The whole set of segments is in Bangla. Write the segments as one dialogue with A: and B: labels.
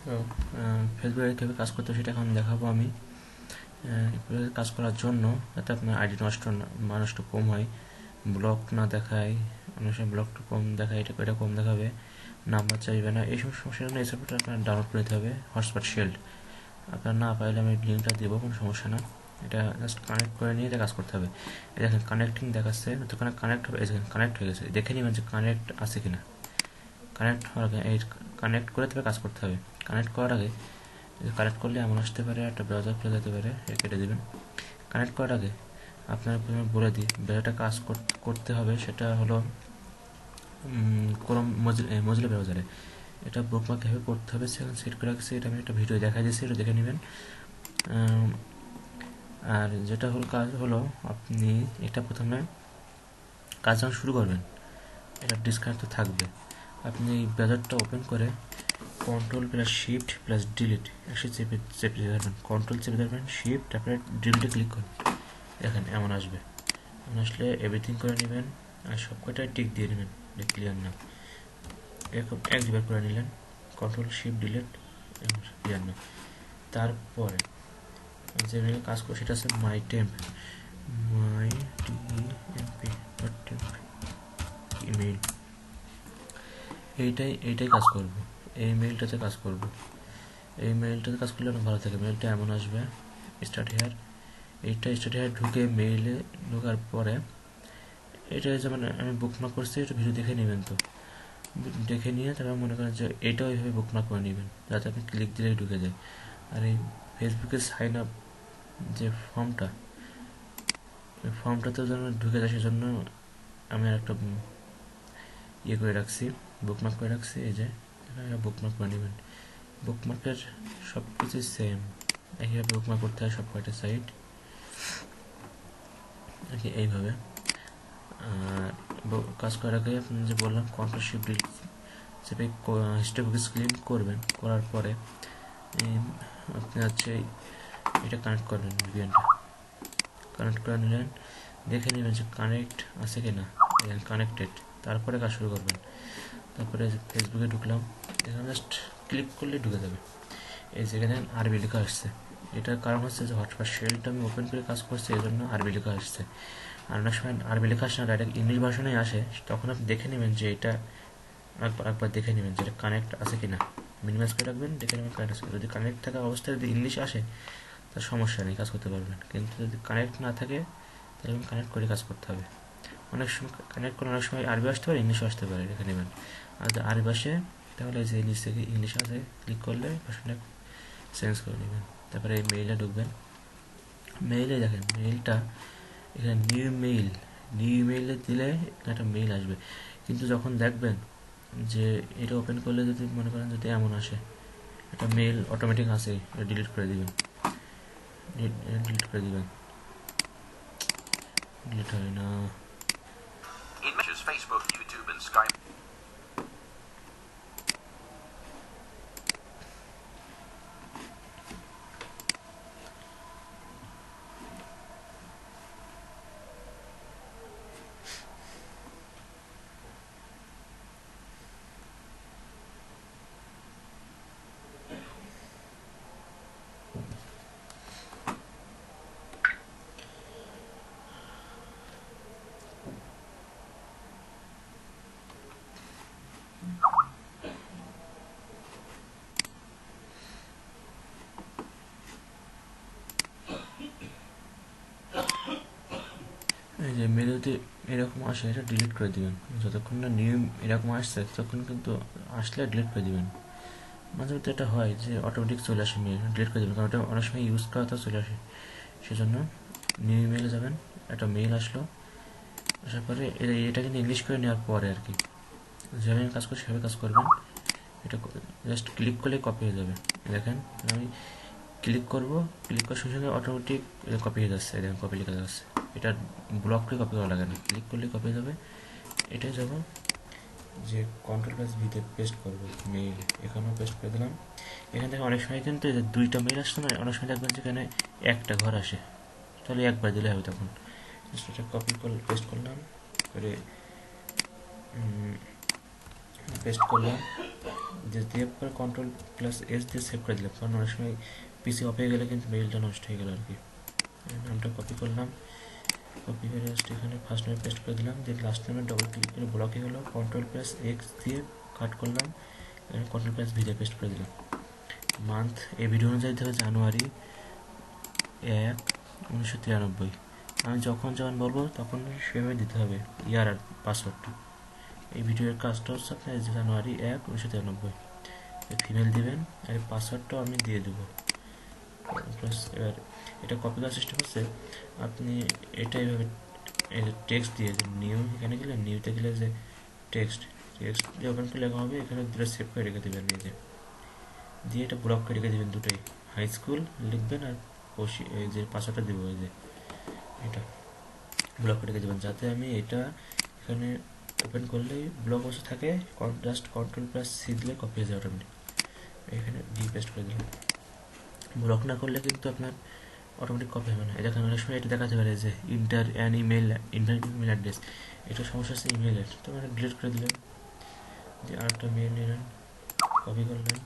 A: তো ফেসবুকে কীভাবে কাজ করতে সেটা এখন দেখাবো আমি। কাজ করার জন্য যাতে আপনার আইডি নষ্ট কম হয়, ব্লক না দেখায়, অনেক সময় ব্লকটা কম দেখায়, এটা কম দেখাবে, নাম্বার চাইবে না, এইসব সমস্যার জন্য এই সফটওয়্যারটা আপনার ডাউনলোড করে নিতে হবে, হটস্পট শিল্ড। আপনার না পাইলে আমি লিঙ্কটা দেবো, কোনো সমস্যা না। এটা জাস্ট কানেক্ট করে নিয়ে এটা কাজ করতে হবে। এই দেখেন কানেক্টিং দেখাচ্ছে, তো কানেক্ট হবে, কানেক্ট হয়ে গেছে, দেখে নিবেন যে কানেক্ট আছে কিনা। কানেক্ট হওয়ার আগে এই কানেক্ট করে তবে কাজ করতে হবে। কানেক্ট করার আগে কানেক্ট করলে এমন আসতে পারে, একটা ব্রাউজার খুলে যেতে পারে, কেটে দেবেন। কানেক্ট করার আগে আপনার বলে দিই ব্রাউজারটা কাজ করতে হবে, সেটা হলো ক্রোম মজিলা ব্রাউজারে। এটা বুকমার্ক কীভাবে করতে হবে সেখানে সেট করে রাখছি, এটা আমি একটা ভিডিও দেখা দিয়েছি, এটা দেখে নেবেন। আর যেটা হলো কাজ হলো, আপনি এটা প্রথমে কাজ যখন শুরু করবেন এটা ডিসকানেক্ট থাকবে। আপনি এই ব্রাউজারটা ওপেন করে Ctrl+Shift+Delete একসাথে চেপে ধরবেন, কন্ট্রোল চেপে ধরবেন, শিফট, তারপরে ডিলিটে ক্লিক করুন। দেখেন এমন আসবে। এমন আসলে এভরিথিং করে নেবেন আর সব কটায় টিক দিয়ে নেবেন, ক্লিয়ার না, এরকম এক দুবার করে নিলেন, Ctrl+Shift+Delete, ক্লিয়ার না। তারপরে যে মেলে কাজ করবো সেটা হচ্ছে mytemp ইমেইল, এইটাই কাজ করব, এই মেইলটাতে কাজ করব। এই মেইলটাতে কাজ করলে অনেক ভালো থাকে। মেইলটা এমন আসবে, স্টার্ট হেয়ার ঢুকে মেইলে ঢোকার পরে এটা যেমন আমি বুকমার্ক করছি, এটা ভিডিও দেখে নেবেন। তো দেখে নিয়ে তারপর মনে করেন যে এইটা ওইভাবে বুকমার্ক করে নেবেন যাতে আপনি ক্লিক দিলেই ঢুকে যায়। আর এই ফেসবুকে সাইন আপ যে ফর্মটাতে যেন ঢুকে যায় সেজন্য আমি আর একটা ইয়ে করে রাখছি, বুকমার্ক করে রাখছি। এই যে বুকমার্ক করে নেবেন। বুকমার্কের সব কিছু সেম, একইভাবে বুকমার্ক করতে হয় সব কয়টা সাইট আর কি এইভাবে। কাজ করার আগে আপনি যে বললাম Ctrl+Shift+Delete চেপে হিস্ট্রি কুকিজ ক্লিন করবেন। করার পরে আপনি হচ্ছে এটা কানেক্ট করবেন, ভিপিএনটা কানেক্ট করে নিলেন, দেখে নেবেন যে কানেক্ট আছে কি না, কানেক্টেড। তারপরে কাজ শুরু করবেন। তারপরে ফেসবুকে ঢুকলাম, এখানে জাস্ট ক্লিক করলে ঢুকে যাবে। এই যেখানে আরবি লেখা আসছে, এটার কারণ হচ্ছে যে হটস্পট শেলটা আমি ওপেন করে কাজ করছি, এই জন্য আরবি লেখা আসছে। আর অনেক সময় আরবি লেখা আসে না, ডাইরেক্ট ইংলিশ ভার্সনে আসে, তখন আপনি দেখে নেবেন যে এটা একবার দেখে নেবেন যে এটা কানেক্ট আছে কি না, মিনিমাইজ করে রাখবেন, দেখে নেবেন কানেক্ট আছে। যদি কানেক্ট থাকা অবস্থায় যদি ইংলিশ আসে তার সমস্যা নেই, কাজ করতে পারবেন। কিন্তু যদি কানেক্ট না থাকে তাহলে কানেক্ট করে কাজ করতে হবে। অনেক সময় কানেক্ট করে অনেক সময় আরবি আসতে পারে, ইংলিশও আসতে পারে, দেখে নেবেন। আর যদি আরবি আসে তাহলে যে নিচ থেকে ইংলিশ আছে ক্লিক করলে ভার্সনটা চেঞ্জ করে নেবেন। তারপরে এই মেইলে ঢুকবেন। মেইলে দেখেন মেইলটা এখানে নিউ ইমেইলে দিলে একটা মেইল আসবে, কিন্তু যখন দেখবেন যে এটা ওপেন করলে যদি মনে করেন যদি এমন আসে, একটা মেইল অটোমেটিক আসে, এটা ডিলিট করে দিবেন, ডিলিট হয় না।
B: Facebook, YouTube, and Skype.
A: এই যে মেনুতে এরকম আসে, এটা ডিলিট করে দিবেন। যতক্ষণ না নিউ এরকম আসছে ততক্ষণ কিন্তু আসলে ডিলিট করে দিবেন। মাঝে মধ্যে এটা হয় যে অটোমেটিক চলে আসে মেল, ডিলিট করে দেবেন, কারণ ওটা অনেক সময় ইউজ করা তো চলে আসে। সেজন্য নিউ ইমেলে যাবেন, একটা মেল আসলো, আসার পরে এটা কিন্তু ইংলিশ করে নেওয়ার পরে আর কি যেভাবে কাজ করছি সেভাবে কাজ করবেন। এটা জাস্ট ক্লিক করলে কপি হয়ে যাবে। দেখেন আমি ক্লিক করবো, ক্লিক করার সঙ্গে সঙ্গে অটোমেটিক কপি হয়ে যাচ্ছে, দেখেন কপি লেখা যাচ্ছে। এটা ব্লক করে কপি করা লাগে না, ক্লিক করলে কপি হয়ে যাবে। এটাই যাব যে Ctrl+V পেস্ট করবো মেইল, এখানেও পেস্ট করে দিলাম। এখান থেকে অনেক সময় কিন্তু দুইটা মেইল আসতো না, অনেক সময় দেখবেন যেখানে একটা ঘর আসে, তাহলে একবার দিলে হবে। তখন এটা কপি করে পেস্ট করলাম, করে পেস্ট করলাম, দিয়ে পরে Ctrl+S দিয়ে সেভ করে দিলাম, কারণ অনেক সময় পিসি অফ হয়ে গেলে কিন্তু মেইলটা নষ্ট হয়ে গেল আর কি। নামটা কপি করলাম, কপি করে জাস্ট এখানে ফার্স্ট নেমে পেস্ট করে দিলাম, দিয়ে লাস্ট নেমে ডবল ক্লিক করে ব্লকে হলো, Ctrl+X দিয়ে কাট করলাম, এখানে Ctrl+V দিয়ে পেস্ট করে দিলাম। মান্থ এই ভিডিও অনুযায়ী হবে January 1, 1993। আমি যখন বলবো তখন সেভাবে দিতে হবে ইয়ার আর পাসওয়ার্ডটা। এই ভিডিওর কাজটা হচ্ছে আপনার January 1, 1993। ফিমেল দিবেন, আর পাসওয়ার্ডটাও আমি দিয়ে দেবো। এবার এটা কপি করার চেষ্টা করছে, আপনি এটা এইভাবে টেক্সট দিয়ে নিউ, এখানে গেলে নিউতে গেলে যে টেক্সট দিয়ে ওপেন করে লেখা হবে, এখানে দুটো সেভ করে রেখে দেবেন, এই যে দিয়ে এটা ব্লক করে রেখে দেবেন দুটোই, হাই স্কুল লিখবেন আর এই যে পাসওয়ার্ডটা দেবো, এই যে এটা ব্লক করে রেখে দেবেন, যাতে আমি এটা এখানে ওপেন করলেই ব্লক বসে থাকে, জাস্ট Ctrl+C দিলে কপি হয়ে যায় অটোমেটিক। এখানে ভি পেস্ট করে দিলাম। ব্লক না করলে কিন্তু আপনার অটোমেটিক কপি হবে না। এটা অনেক সময় এটা দেখাতে পারে যে ইন্টার ইমেল অ্যাড্রেস, এটা সমস্যা আছে ইমেলের, তো মানে ডিলিট করে দিলেন, দিয়ে আরেকটা মেল নিলেন, কপি করলেন,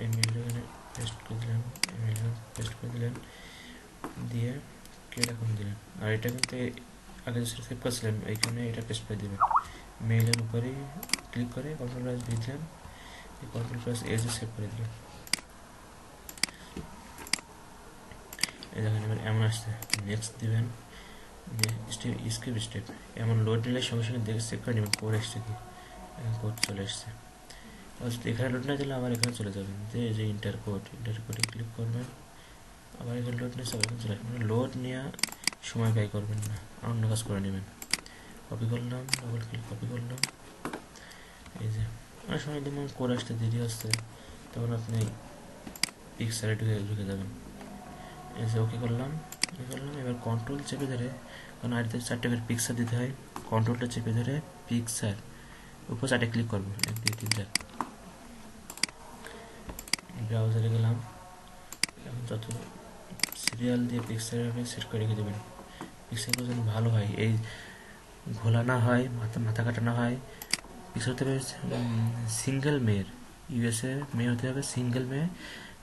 A: এই মেলটা এখানে পেস্ট করে দিলেন, মেলটা পেস্ট করে দিলেন, দিয়ে কীরকম দিলেন। আর এটা কিন্তু আগে যে সেভ করেছিলেন এইখানে এটা পেস্ট করে দেবেন, মেইলের উপরেই ক্লিক করে Ctrl+V দিলেন, Ctrl+S সেভ করে দিলেন। এই দেখেন এবার এমন আসছে, নেক্সট দিবেন, স্কিপ স্টেপ, এমন লোড নিলে সঙ্গে সঙ্গে দেখে চেক করে নেবেন কোড এসছে কি, কোড চলে এসছে। এখানে লোড না দিলে আবার এখানে চলে যাবেন, যে ইন্টার কোডে ক্লিক করবেন, আবার এখানে লোড নিয়ে সব এখানে চলে আসবেন। লোড নিয়ে সময় ব্যয় করবেন না, অন্য কাজ করে নেবেন। কপি করলাম, ডবল ক্লিক কপি করলাম, এই যে অনেক সময় দেখবেন কোড আসতে দেরি আসছে, তখন আপনি পিকচারে ঢুকে যাবেন। এই যে ওকে করলাম, এবার কন্ট্রোল চেপে ধরে, কারণ আড়িতে 4টে করে পিকচার দিতে হয়, কন্ট্রোলটা চেপে ধরে পিকচার উপর 4টে ক্লিক করবো, 1 2 3 4। ব্রাউজারে গেলাম, এখন যত সিরিয়াল দিয়ে পিকচার হবে সেট করে রেখে দেবেন, পিকচারগুলো যেন ভালো হয়, এই ঘোলা না হয়, মাথা কাটা না হয়। পিকচার হতে হবে সিঙ্গেল মেয়ের, ইউএসএ মেয়ে হতে হবে সিঙ্গেল মেয়ে,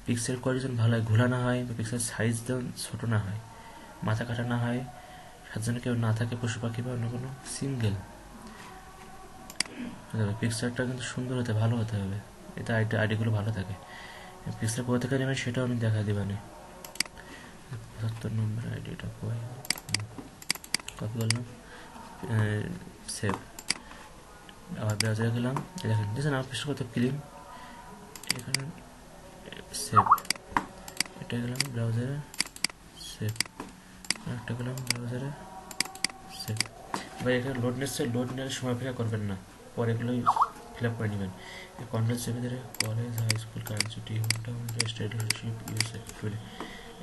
A: পিক্সেল কোয়ালিটি যেন ভালো হয়, ঘোলা না হয়, বা পিক্সেল সাইজ যেন ছোটো না হয়, মাথা কাটা না হয়, সাতজনে কেউ না থাকে, পশু পাখি বা অন্য কোনো, সিঙ্গেল পিকচারটা কিন্তু সুন্দর হতে ভালো হতে হবে, এতে আইডিগুলো ভালো থাকে। পিক্সেল কোথা থেকে নেবেন সেটাও আমি দেখা দেবানি। 75 নম্বর আইডিটা কই, কপি করলাম, সেভ, আবার ব্রাউজারে গেলাম, দেখেন দেখছেন আমার পিক্সেল কত ক্লিন, এখানে সেভ, এটা গেলাম ব্রাউজারে সেভ, একটা গেলাম ব্রাউজারে সেভ। এবার এখানে লোড নিচ্ছে, লোড নিলে সময় অপেক্ষা করবেন না, পরে এগুলোই ফিল আপ করে নেবেন। কন্ট্রোল চেপে ধরে কলেজ, হাই স্কুল, কারেন্ট ছুটি, হোমটাউন, স্টেটশিপ, ইউএসএ টুডে,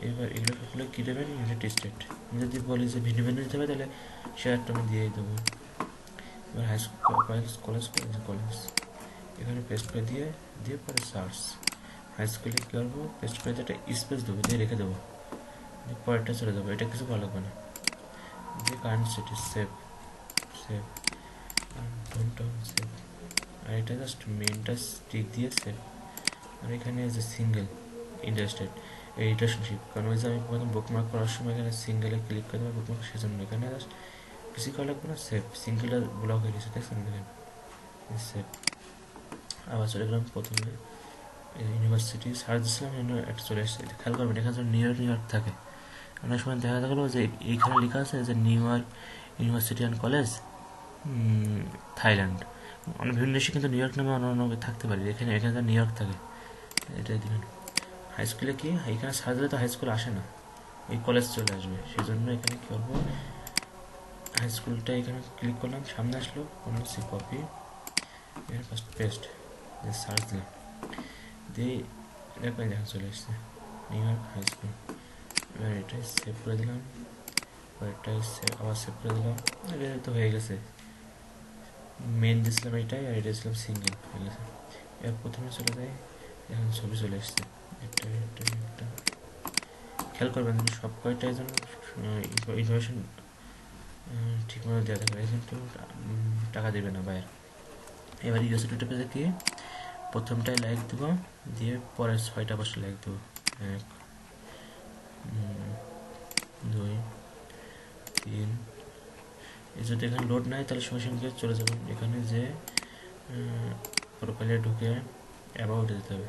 A: এবার এগুলো সবগুলো কী দেবেন, ইউনাইটেড স্টেট। আমি যদি বলি যে ভিন্ন ভিন্ন দিতে হবে তাহলে শেয়ারটা আমি দিয়েই দেবো। এবার হাই স্কুল, কলেজ এখানে পেস্ট করে দিয়ে পরে সার্চ, হাই স্কুলে কী করবো, পেস্ট করে দিয়ে একটা স্পেস দেবো, দিয়ে রেখে দেবো, দিয়ে পরেরটা চলে যাবো, এটা কিছু ভালো লাগবে না, দিয়ে current city save, hometown save, আর এটা জাস্ট মেনটা স্টিক দিয়ে সেভ। আর এখানে যে সিঙ্গেল ইন্টারেস্টেড এই রিলেশনশিপ, কারণ ওই যে আমি প্রথম বুকমার্ক করার সময় এখানে সিঙ্গেলে ক্লিক করে দেবো বুকমার্ক, সেজন্য এখানে জাস্ট কিছু করা লাগবে না, সেভ, সিঙ্গেলটা ব্লক হয়ে গেছে, দেখছেন দেখেন সেভ। আবার চলে গেলাম প্রথমে ইউনিভার্সিটি সার্চ দিচ্ছিলাম, একটা চলে এসেছে, খেয়াল করবেন এখানে যেন নিউ ইয়র্ক থাকে, অনেক সময় দেখা গেলো যে এইখানে লেখা আছে যে new York university and college Thailand, অনেক বিভিন্ন দেশে কিন্তু নিউ ইয়র্ক নামে অন্য থাকতে পারে, এখানে নিউ ইয়র্ক থাকে, এটাই দেবেন। হাই স্কুলে কি এখানে সার্চ দিলে তো হাই স্কুল আসে না, এই কলেজ চলে আসবে, সেই জন্য এখানে কী করবো, হাই স্কুলটা এখানে ক্লিক করলাম, সামনে আসলো, Ctrl+C কপি, এখানে ফার্স্ট পেস্ট, দিয়ে সার্চ দিলাম, দিয়ে দেখেন চলে এসছে নিউ ইয়র্ক হাই স্কুল। এবার এটাই সেভ করে দিলাম, এটাই আবার সেভ করে দিলাম, এটা তো হয়ে গেছে, মেন দিয়েছিলাম এটাই, আর এটা দিয়েছিলাম সিঙ্গেল, হয়ে গেছে। এবার প্রথমে চলে যাই, এখন ছবি চলে এসছে, একটা খেয়াল করবেন সব কয়টাই যেন ইনফরমেশন ঠিকমতো দেওয়া থাকে, কিন্তু টাকা দেবে না বাইরে। এবার ইউএসএ টুটে পেজে গিয়ে প্রথমটায় লাইক দেবো, দিয়ে পরের 6টা বসে লাইক দেবো। 1 2 3। এই যদি এখানে লোড নাই তাহলে সঙ্গে সঙ্গে চলে যাবেন এখানে, যে প্রোফাইলে ঢুকে অ্যাবাউটে যেতে হবে।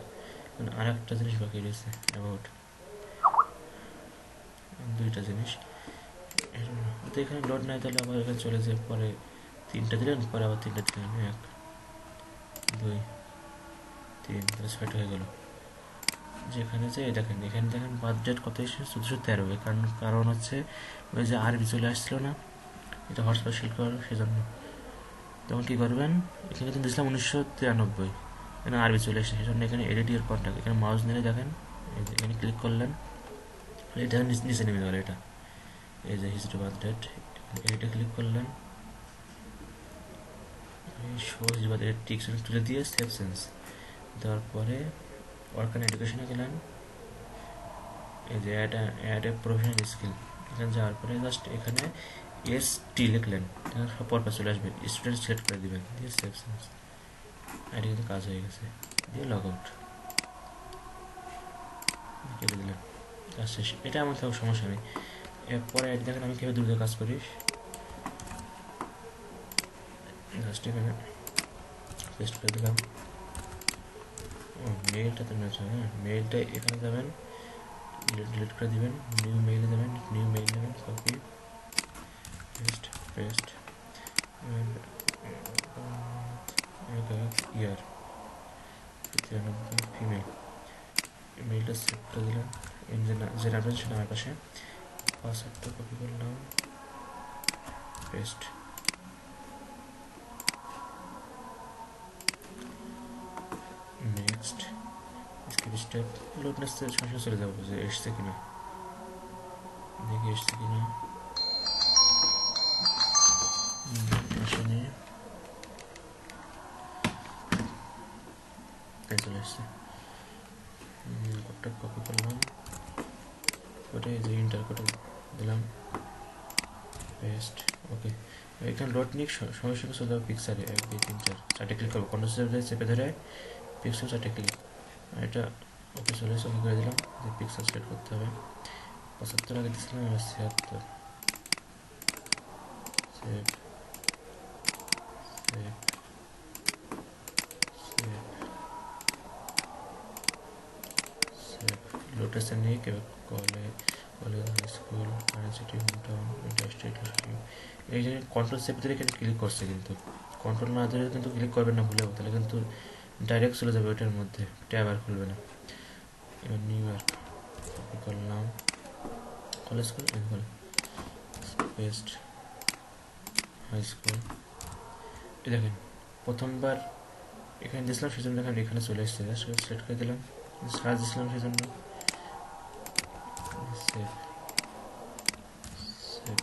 A: এখন আর একটা জিনিস বাকি রয়েছে, অ্যাবাউট, 2টা জিনিস। তো এখানে লোড নাই তাহলে আবার এখানে চলে যায়, পরে 3টা দিলেন, পরে আবার 3টা দিলেন, 1 2 3, তাহলে 6টা হয়ে গেল। যেখানে যে দেখেন, এখানে দেখেন বার্থ ডেট কত এসেছে, 1413। কারণ হচ্ছে ওই যে আরবি চলে আসছিল না, এটা হটস্পট শিল করার, সেজন্য। তখন কী করবেন, এখানে কিন্তু দিয়েছিলাম 1993, এখানে আরবি চলে এসেছে, সেজন্য এখানে এডিট ইয়ার কন্ট্যাক্ট, এখানে মাউস নিলে দেখেন, এই যে এখানে ক্লিক করলেন, এটা নিচে নেমে গেল। এটা এই যে হিস্ট্রি বার্থ ডেট, এটা ক্লিক করলেন, show history birth date ticks তুলে দিয়ে সেভ চেঞ্জ দেওয়ার পরে ওয়ার্ক অ্যান্ড এডুকেশনে গেলেন, এই যে অ্যাড এ প্রফেশনাল স্কিল, এখানে যাওয়ার পরে জাস্ট এখানে ST লিখলেন, এখানে সব পরপর চলে আসবে, স্টুডেন্ট সিলেক্ট করে দেবেন, দিয়ে সেভ চেঞ্জ। এটা কিন্তু কাজ হয়ে গেছে, দিয়ে লগ আউট কেটে দিলাম, কাজ শেষ। এটা আমার তো সমস্যা নেই। এরপরে দেখেন আমি কীভাবে দ্রুত কাজ করি, জাস্ট এখানে পেস্ট করে দিলাম। মেইলটা তো নয়, হ্যাঁ মেইলটা এখানে যাবেন, ডিলিট করে দিবেন, নিউ মেইলে যাবেন, নিউ মেইল নেবেন, কপি পেস্ট পেস্ট, ইয়ার 93 ফিমেল, মেইলটা সেভ করে দিলাম, যে নামটা সেটা আমার পাশে, পাসওয়ার্ডটা কপি করলাম, পেস্ট, নেক্সট, স্কিপ স্টেপ, লোডনেস সঙ্গে চলে যাবো যে এসছে কিনা, দেখি এসছে কিনা, আসেনি, চলে এসছে। কোডটা কপি করলাম, ওটা এই যে ইন্টার কোডে দিলাম, পেস্ট, ওকে। এখানে ডট নিক সঙ্গে সঙ্গে চলে যাবো পিক্সারে, 1 2 3 4, 4টে ক্লিক করবো, কন্ট্রোল চেপে ধরে পিক্সেল 4টে ক্লিক, এটা ওকে চলে এসে ওকে করে দিলাম, যে পিক্সেল সেট করতে হবে, 75 আগে দিচ্ছিলাম, এবার 76, save save save save, location নিয়ে college high school, city, hometown, interstate, এই যে কন্ট্রোল চেপে ধরে এখানে ক্লিক করছে, কিন্তু কন্ট্রোল না ধরে কিন্তু ক্লিক করবেন না ভুলেও, তাহলে কিন্তু ডাইরেক্ট চলে যাবে ওইটার মধ্যে, ট্যাব আর খুলবে না। এবার নিউ ইয়র্ক কপি করলাম, college school, paste high school, এই দেখেন প্রথমবার এখানে দিয়েছিলাম সেজন্য দেখেন এখানে চলে এসেছে, সিলেক্ট করে দিলাম, সার্চ দিয়েছিলাম সেজন্য, save save,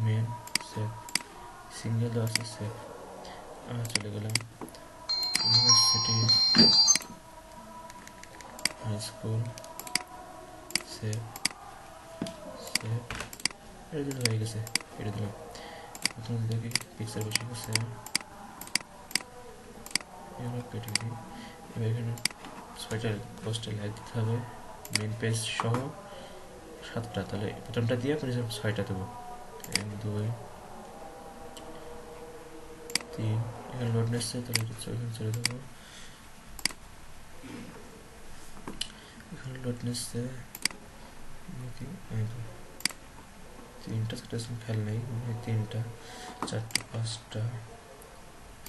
A: main save, single দেওয়া আছে, সেভ, চলে গেলাম university high school, save save, এটা দিলে হয়ে গেছে, এটা দিলাম। প্রথম দেখি পিক্সার বেশি গেছে, এবার কেটে দিই। এবার এখানে 6টা পোস্টে লাইক দিতে হবে, মেন পেজ সহ 7টা, তাহলে প্রথমটা দিয়ে আপনি 6টা দেবো, 1 2 3, এখানে লোড নিচ্ছে, তাহলে এখানে চলে দেবো, এখানে লোড নিচ্ছে, 3টা 4টা খেয়াল নেই, 3টা 4টা 5টা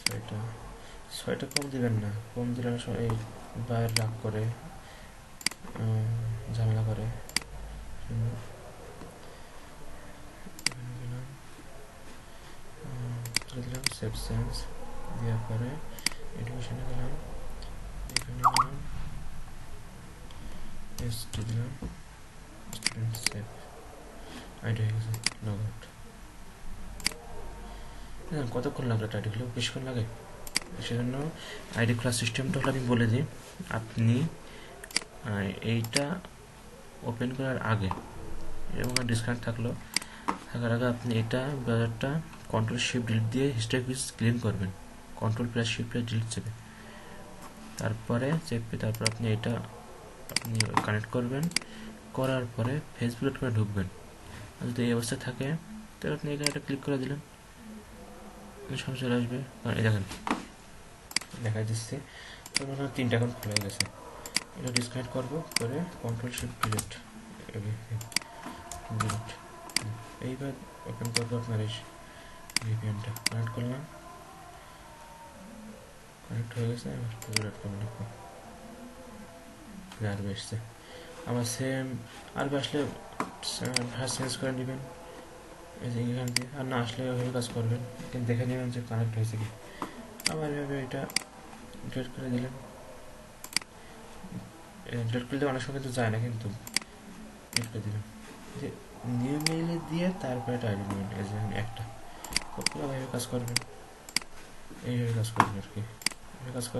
A: 6টা, 6টা কম দিবেন না, কম দিলে এই বাইরে রাগ করে, ঝামেলা করে, দিলাম সেভ চেঞ্জ দেওয়ার পরে এডুকেশনে গেলাম, এখানে গেলাম, এসটি দিলাম, স্টুডেন্ট সেভ, আইডি হয়ে গেছে, লগ আউট। কতক্ষণ লাগলো আইডি খুলে, বেশিক্ষণ লাগে, সেজন্য আইডি খোলার সিস্টেমটা হলো আমি বলে দিই। আপনি এইটা ওপেন করার আগে এবং ডিসকানেক্ট থাকার আগে আপনি এটা ব্রাউজারটা কন্ট্রোল শিফট ডিলিট দিয়ে হিস্ট্রি ক্লিন করবেন, control plus shift plus delete চেপে, তারপরে চেপে তারপর আপনি এটা আপনি কানেক্ট করবেন, করার পরে ফেসবুক করে ঢুকবেন। আর যদি এই অবস্থায় থাকে তাহলে আপনি এখানে এটা ক্লিক করে দিলেন, সব চলে আসবে। কারণ এই দেখেন দেখা যাচ্ছে তো মনে হয় 3টা অ্যাকাউন্ট খোলা গেছে। এটা ডিসকানেক্ট করবো, করে কন্ট্রোল শিফট ডিলিট ডিলিট, এইবার ওপেন করবো আপনার এই ভিপিএনটা কানেক্ট করলাম, কানেক্ট হয়ে গেছে। এবার pujo.com লিখবো, আরবি এসছে। আবার সেম আরবি আসলে ভাষা চেঞ্জ করে নেবেন এই যে এখান দিয়ে, আর না আসলে ওইভাবে কাজ করবেন, কিন্তু দেখে নেবেন যে কানেক্ট হয়েছে কি। আবার এভাবে এটা ডিলিট করে দিলেন। ডিলিট করলে অনেক সময় কিন্তু যায় না, কিন্তু ডিলিট করে দিলাম। যে নিউ মেইলে দিয়ে তারপরে এটা আইডি নেবেন, এই যে একটা খুব ভালোভাবে কাজ করবেন, এইভাবে কাজ করবেন আর কি, এইভাবে কাজ করবেন।